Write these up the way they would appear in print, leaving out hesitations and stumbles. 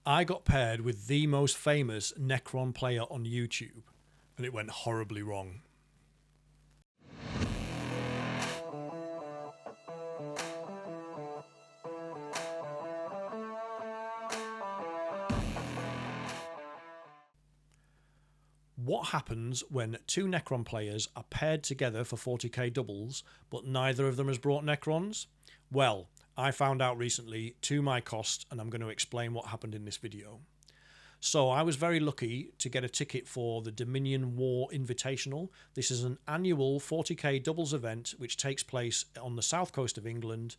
I got paired with the most famous Necron player on YouTube, and it went horribly wrong. What happens when two Necron players are paired together for 40k doubles, but neither of them has brought Necrons? Well, I found out recently to my cost, and I'm going to explain what happened in this video. So I was very lucky to get a ticket for the Dominion War Invitational. This is an annual 40k doubles event which takes place on the south coast of England,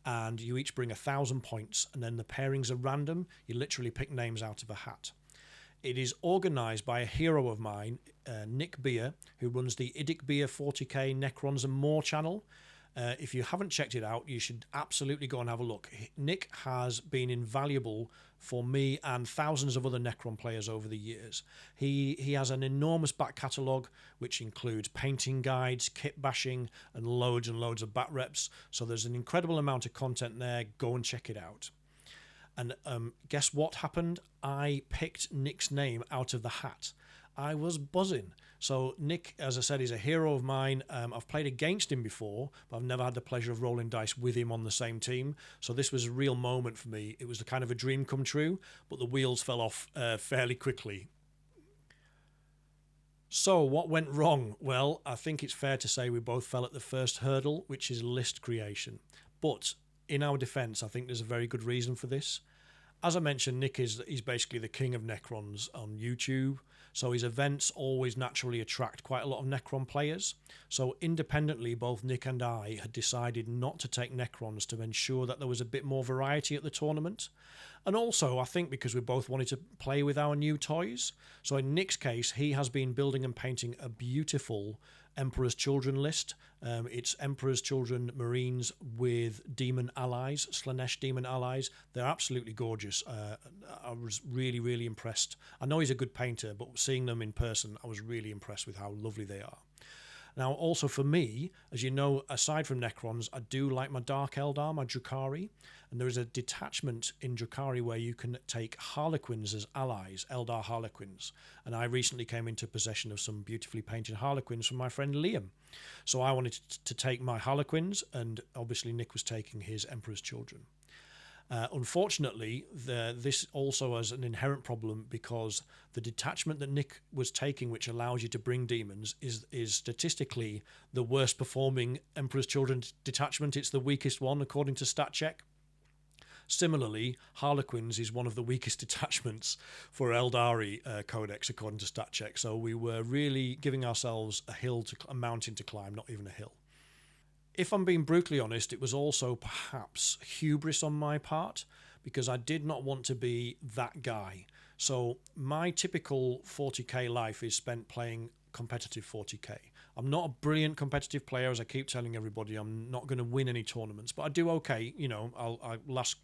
and you each bring 1,000 points, and then the pairings are random. You literally pick names out of a hat. It is organised by a hero of mine, Nick Beer, who runs the Idic Beer 40k Necrons and More channel. If you haven't checked it out, you should absolutely go and have a look. Nick has been invaluable for me and thousands of other Necron players over the years. He has an enormous back catalogue, which includes painting guides, kit bashing, and loads of bat reps. So there's an incredible amount of content there. Go and check it out. And guess what happened? I picked Nick's name out of the hat. I was buzzing. So Nick, as I said, is a hero of mine. I've played against him before, but I've never had the pleasure of rolling dice with him on the same team. So this was a real moment for me. It was the kind of a dream come true, but the wheels fell off fairly quickly. So what went wrong? Well, I think it's fair to say we both fell at the first hurdle, which is list creation. But in our defence, I think there's a very good reason for this. As I mentioned, Nick he's basically the king of Necrons on YouTube, so his events always naturally attract quite a lot of Necron players. So independently, both Nick and I had decided not to take Necrons to ensure that there was a bit more variety at the tournament. And also, I think because we both wanted to play with our new toys. So in Nick's case, he has been building and painting a beautiful Emperor's Children list. It's Emperor's Children Marines with demon allies, Slanesh demon allies. They're absolutely gorgeous. I was really impressed. I know he's a good painter, but seeing them in person, I was really impressed with how lovely they are. Now, also for me, as you know, aside from Necrons, I do like my Dark Eldar, my Drukhari, and there is a detachment in Drukhari where you can take Harlequins as allies, Eldar Harlequins, and I recently came into possession of some beautifully painted Harlequins from my friend Liam. So I wanted to take my Harlequins, and obviously Nick was taking his Emperor's Children. Unfortunately, this also has an inherent problem because the detachment that Nick was taking, which allows you to bring demons, is statistically the worst performing Emperor's Children detachment. It's the weakest one according to StatCheck. Similarly, Harlequins is one of the weakest detachments for Eldari Codex according to StatCheck. So we were really giving ourselves a mountain to climb, not even a hill. If I'm being brutally honest, it was also perhaps hubris on my part because I did not want to be that guy. So my typical 40k life is spent playing competitive 40k. I'm not a brilliant competitive player, as I keep telling everybody. I'm not going to win any tournaments, but I do okay. You know, last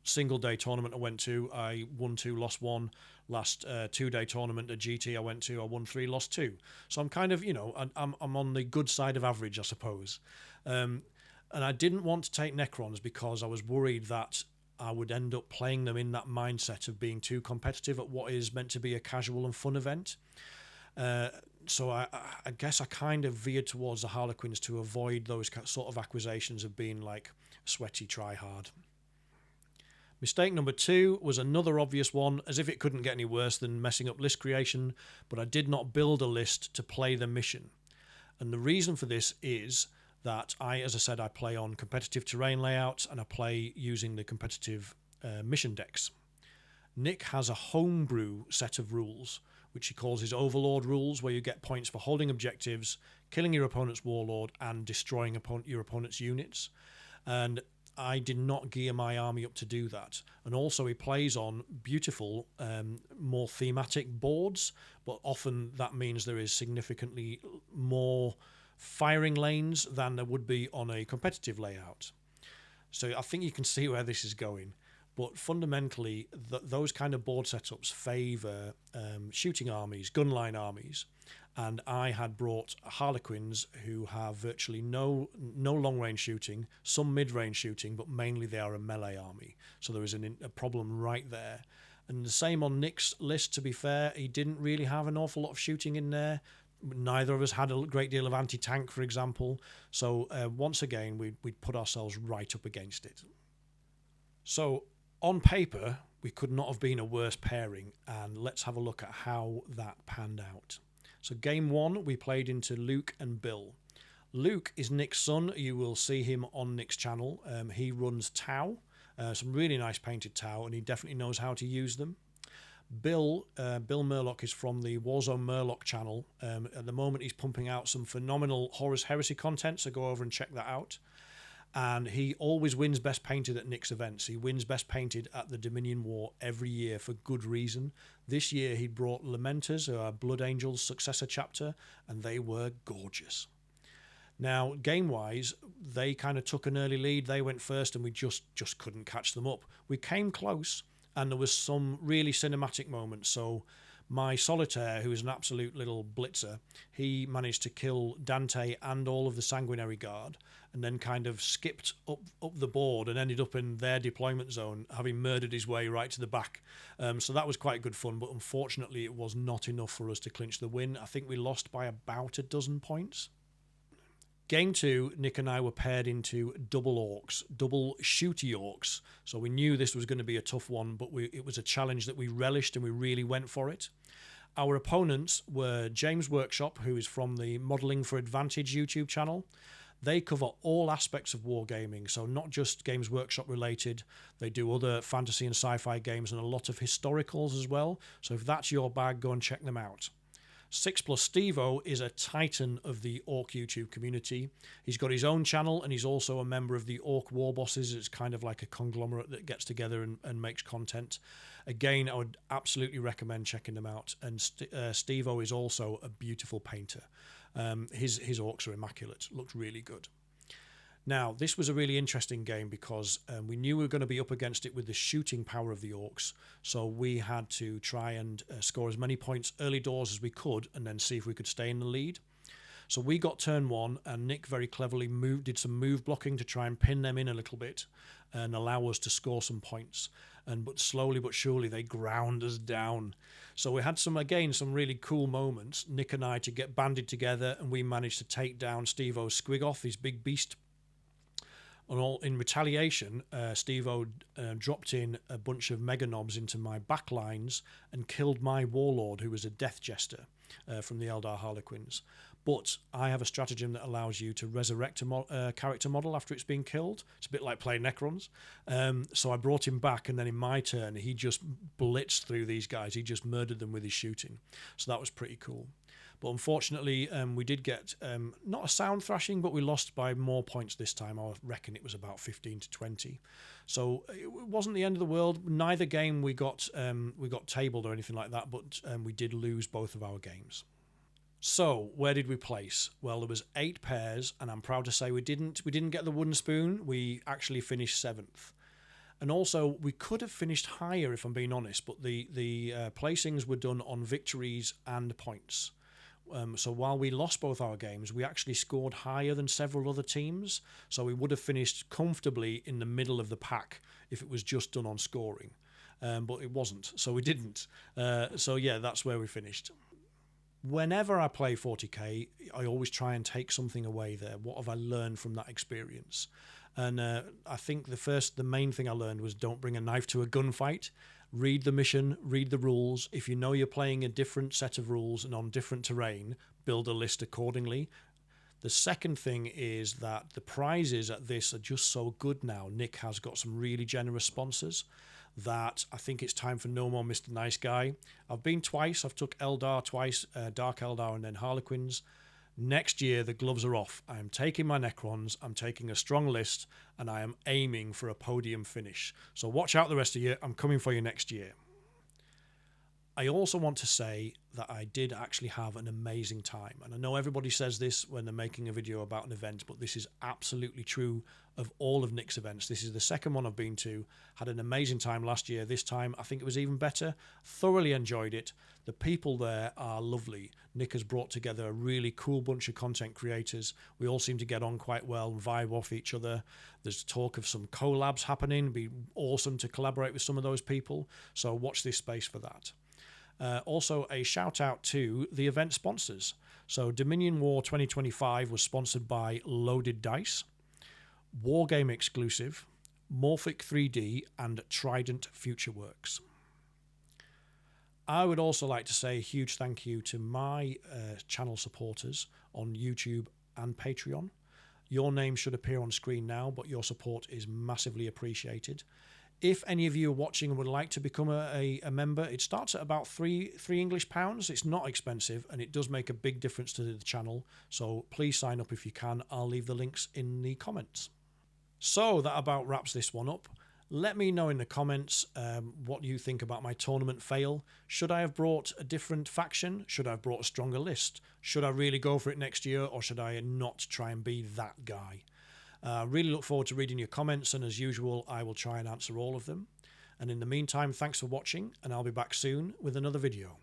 single day tournament I went to, I won 2, lost 1. Last 2-day tournament at GT I went to, I won 3, lost 2. So I'm kind of, you know, I'm on the good side of average, I suppose. And I didn't want to take Necrons because I was worried that I would end up playing them in that mindset of being too competitive at what is meant to be a casual and fun event. So I guess I kind of veered towards the Harlequins to avoid those sort of accusations of being like sweaty try hard. Mistake number 2 was another obvious one, as if it couldn't get any worse than messing up list creation, but I did not build a list to play the mission. And the reason for this is that as I said, I play on competitive terrain layouts and I play using the competitive mission decks. Nick has a homebrew set of rules, which he calls his Overlord rules, where you get points for holding objectives, killing your opponent's warlord, and destroying your opponent's units. And I did not gear my army up to do that. And also he plays on beautiful, more thematic boards, but often that means there is significantly more firing lanes than there would be on a competitive layout. So I think you can see where this is going. But fundamentally, those kind of board setups favour shooting armies, gunline armies. And I had brought Harlequins who have virtually no long-range shooting, some mid-range shooting, but mainly they are a melee army. So there is a problem right there. And the same on Nick's list, to be fair. He didn't really have an awful lot of shooting in there. Neither of us had a great deal of anti-tank, for example. So once again, we'd put ourselves right up against it. So on paper, we could not have been a worse pairing, and let's have a look at how that panned out. So game 1, we played into Luke and Bill. Luke is Nick's son. You will see him on Nick's channel. He runs Tau, some really nice painted Tau, and he definitely knows how to use them. Bill Murlock is from the Warzone Murlock channel. At the moment, he's pumping out some phenomenal Horus Heresy content, so go over and check that out. And he always wins Best Painted at Nick's events. He wins Best Painted at the Dominion War every year for good reason. This year he brought Lamenters, our Blood Angels successor chapter, and they were gorgeous. Now, game-wise, they kind of took an early lead. They went first and we just couldn't catch them up. We came close and there was some really cinematic moments. So my Solitaire, who is an absolute little blitzer, he managed to kill Dante and all of the Sanguinary Guard, and then kind of skipped up the board and ended up in their deployment zone, having murdered his way right to the back. So that was quite good fun, but unfortunately it was not enough for us to clinch the win. I think we lost by about a dozen points. Game 2, Nick and I were paired into double orcs, double shooty orcs. So we knew this was going to be a tough one, but it was a challenge that we relished and we really went for it. Our opponents were James Workshop, who is from the Modelling for Advantage YouTube channel. They cover all aspects of wargaming, so not just Games Workshop related. They do other fantasy and sci-fi games and a lot of historicals as well. So if that's your bag, go and check them out. 6 Plus Stevo is a titan of the Orc YouTube community. He's got his own channel and he's also a member of the Orc War Bosses. It's kind of like a conglomerate that gets together and makes content. Again, I would absolutely recommend checking them out. And Stevo is also a beautiful painter. His orcs are immaculate, looked really good. Now, this was a really interesting game because we knew we were going to be up against it with the shooting power of the orcs, so we had to try and score as many points early doors as we could and then see if we could stay in the lead. So we got turn 1 and Nick very cleverly did some move blocking to try and pin them in a little bit and allow us to score some points. But slowly but surely they ground us down. So we had some really cool moments, Nick and I, to get banded together, and we managed to take down Stevo's Squigoth, his big beast. In retaliation, Stevo dropped in a bunch of meganobs into my back lines and killed my warlord, who was a death jester from the Eldar Harlequins. But I have a stratagem that allows you to resurrect a character model after it's been killed. It's a bit like playing Necrons. So I brought him back, and then in my turn, he just blitzed through these guys. He just murdered them with his shooting. So that was pretty cool. But unfortunately, we did get not a sound thrashing, but we lost by more points this time. I reckon it was about 15 to 20. So it wasn't the end of the world. Neither game we got tabled or anything like that, but we did lose both of our games. So where did we place? Well, there was 8 pairs, and I'm proud to say we didn't get the wooden spoon. We actually finished 7th. And also, we could have finished higher if I'm being honest, but the placings were done on victories and points. So while we lost both our games, we actually scored higher than several other teams. So we would have finished comfortably in the middle of the pack if it was just done on scoring. But it wasn't, so we didn't. So yeah, that's where we finished. Whenever I play 40k, I always try and take something away there. What have I learned from that experience? And I think the main thing I learned was don't bring a knife to a gunfight. Read the mission, read the rules. If you know you're playing a different set of rules and on different terrain, build a list accordingly. The second thing is that the prizes at this are just so good now. Nick has got some really generous sponsors that I think it's time for no more Mr. Nice Guy. I've been twice. I've took Eldar twice, Dark Eldar and then Harlequins. Next year, the gloves are off. I am taking my Necrons, I'm taking a strong list, and I am aiming for a podium finish. So watch out the rest of you. I'm coming for you next year. I also want to say that I did actually have an amazing time. And I know everybody says this when they're making a video about an event, but this is absolutely true of all of Nick's events. This is the second one I've been to. Had an amazing time last year. This time, I think it was even better. Thoroughly enjoyed it. The people there are lovely. Nick has brought together a really cool bunch of content creators. We all seem to get on quite well and vibe off each other. There's talk of some collabs happening. It'd be awesome to collaborate with some of those people. So watch this space for that. Also, a shout out to the event sponsors. So Dominion War 2025 was sponsored by Loaded Dice, Wargame Exclusive, Morphic 3D, and Trident Futureworks. I would also like to say a huge thank you to my channel supporters on YouTube and Patreon. Your name should appear on screen now, but your support is massively appreciated. If any of you are watching and would like to become a member, it starts at about £3 English. It's not expensive, and it does make a big difference to the channel. So please sign up if you can. I'll leave the links in the comments. So that about wraps this one up. Let me know in the comments what you think about my tournament fail. Should I have brought a different faction? Should I have brought a stronger list? Should I really go for it next year, or should I not try and be that guy? Really look forward to reading your comments, and as usual, I will try and answer all of them. And in the meantime, thanks for watching, and I'll be back soon with another video.